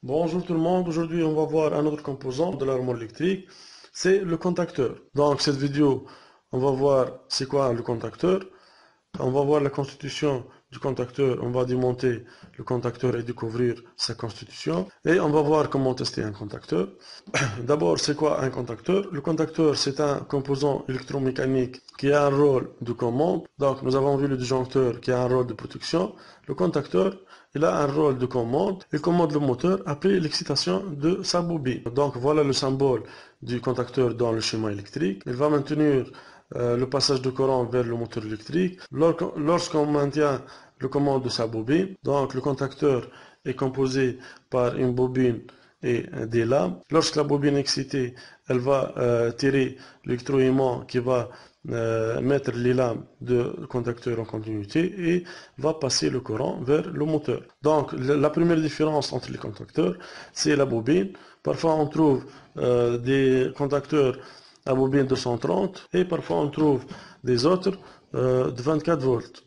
Bonjour tout le monde, aujourd'hui on va voir un autre composant de l'armoire électrique, c'est le contacteur. Donc cette vidéo, on va voir c'est quoi le contacteur, on va voir la constitution du contacteur, on va démonter le contacteur et découvrir sa constitution, et on va voir comment tester un contacteur. D'abord, c'est quoi un contacteur? Le contacteur, c'est un composant électromécanique qui a un rôle de commande. Donc, nous avons vu le disjoncteur qui a un rôle de protection. Le contacteur, il a un rôle de commande. Il commande le moteur après l'excitation de sa bobine. Donc, voilà le symbole du contacteur dans le schéma électrique. Il va maintenir le passage de courant vers le moteur électrique. Lorsqu'on maintient le commande de sa bobine, donc le contacteur est composé par une bobine et des lames. Lorsque la bobine est excitée, elle va tirer l'électroaimant qui va mettre les lames de contacteur en continuité et va passer le courant vers le moteur. Donc la première différence entre les contacteurs, c'est la bobine. Parfois on trouve des contacteurs à bobine de 130 et parfois on trouve des autres de 24 volts.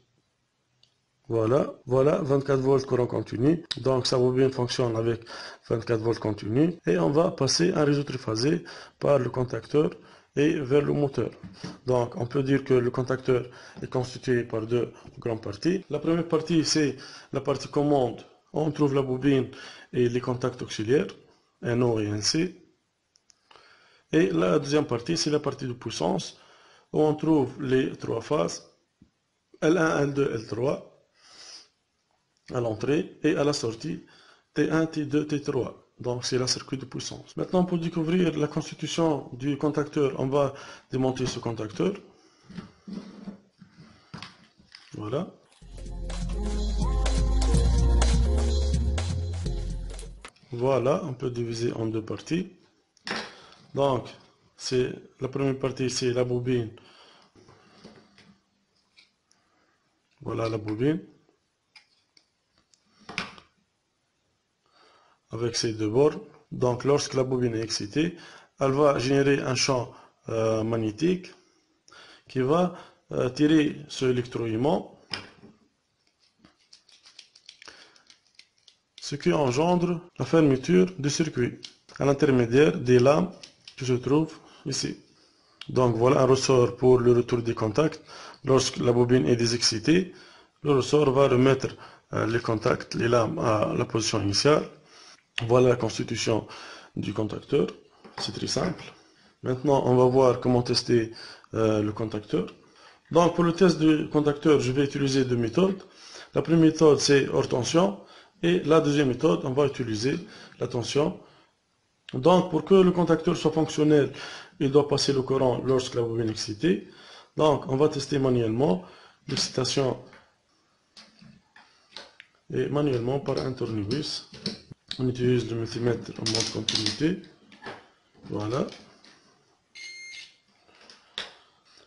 Voilà, 24 volts courant continu. Donc sa bobine fonctionne avec 24 volts continu. Et on va passer un réseau triphasé par le contacteur et vers le moteur. Donc on peut dire que le contacteur est constitué par deux grandes parties. La première partie, c'est la partie commande. On trouve la bobine et les contacts auxiliaires, NO et NC. Et la deuxième partie, c'est la partie de puissance, où on trouve les trois phases, L1, L2, L3, à l'entrée et à la sortie, T1, T2, T3. Donc c'est la circuit de puissance. Maintenant, pour découvrir la constitution du contacteur, on va démonter ce contacteur. Voilà. Voilà, on peut diviser en deux parties. Donc, la première partie, c'est la bobine. Voilà la bobine. Avec ces deux bornes. Donc lorsque la bobine est excitée, elle va générer un champ magnétique qui va tirer ce électroaimant, ce qui engendre la fermeture du circuit à l'intermédiaire des lames qui se trouvent ici. Donc voilà un ressort pour le retour des contacts. Lorsque la bobine est désexcitée, le ressort va remettre les contacts, les lames à la position initiale. Voilà la constitution du contacteur, c'est très simple. Maintenant, on va voir comment tester le contacteur. Donc, pour le test du contacteur, je vais utiliser deux méthodes. La première méthode, c'est hors tension. Et la deuxième méthode, on va utiliser la tension. Donc, pour que le contacteur soit fonctionnel, il doit passer le courant lorsque la bobine est excitée. Donc, on va tester manuellement l'excitation et manuellement par un tournevis. On utilise le multimètre en mode continuité. Voilà.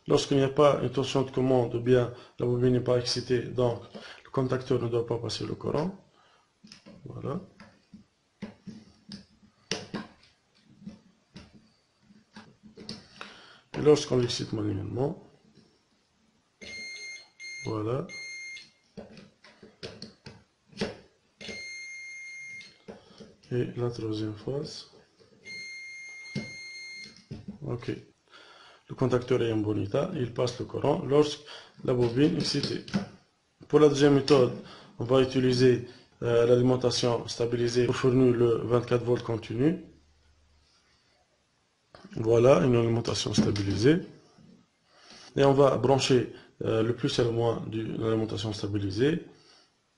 Lorsqu'il n'y a pas une tension de commande ou bien la bobine n'est pas excitée, donc le contacteur ne doit pas passer le courant. Voilà. Et lorsqu'on l'excite manuellement, voilà. Et la troisième phase. Ok. Le contacteur est en bon état, il passe le courant lorsque la bobine est excitée. Pour la deuxième méthode, on va utiliser l'alimentation stabilisée pour fournir le 24 volts continu. Voilà, une alimentation stabilisée. Et on va brancher le plus et le moins de l'alimentation stabilisée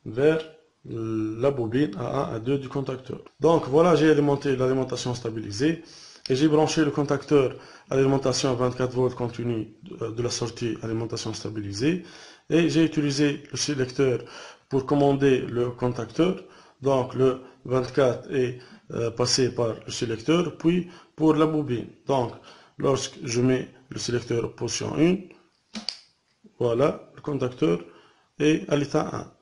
vers la bobine A1 à 2 du contacteur. Donc voilà, j'ai alimenté l'alimentation stabilisée et j'ai branché le contacteur à l'alimentation 24 volts continu de la sortie alimentation stabilisée et j'ai utilisé le sélecteur pour commander le contacteur. Donc le 24 est passé par le sélecteur, puis pour la bobine. Donc lorsque je mets le sélecteur position 1, voilà, le contacteur est à l'état 1.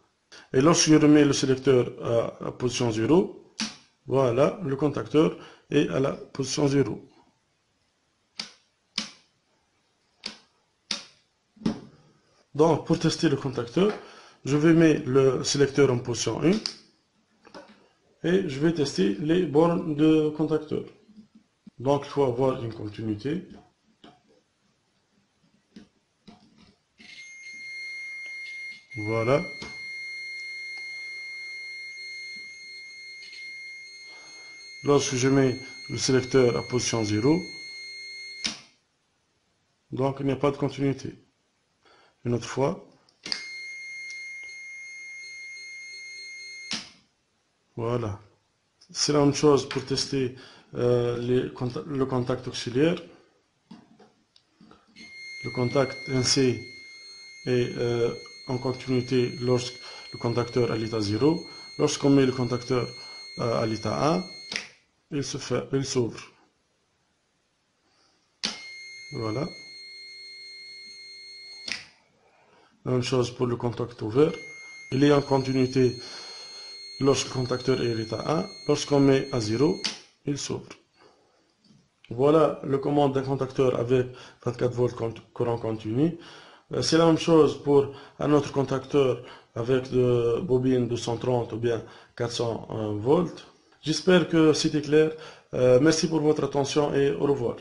Et lorsque je remets le sélecteur à position 0, voilà, le contacteur est à la position 0. Donc, pour tester le contacteur, je vais mettre le sélecteur en position 1 et je vais tester les bornes de contacteur. Donc il faut avoir une continuité. Voilà. Lorsque je mets le sélecteur à position 0, donc il n'y a pas de continuité. Une autre fois. Voilà. C'est la même chose pour tester le contact auxiliaire. Le contact NC est en continuité lorsque le contacteur est à l'état 0. Lorsqu'on met le contacteur à l'état 1, il s'ouvre. Voilà. La même chose pour le contact ouvert. Il est en continuité lorsque le contacteur est à l'état 1. Lorsqu'on met à 0, il s'ouvre. Voilà le commande d'un contacteur avec 24 volts courant continu. C'est la même chose pour un autre contacteur avec de bobine 230 ou bien 400 volts. J'espère que c'était clair. Merci pour votre attention et au revoir.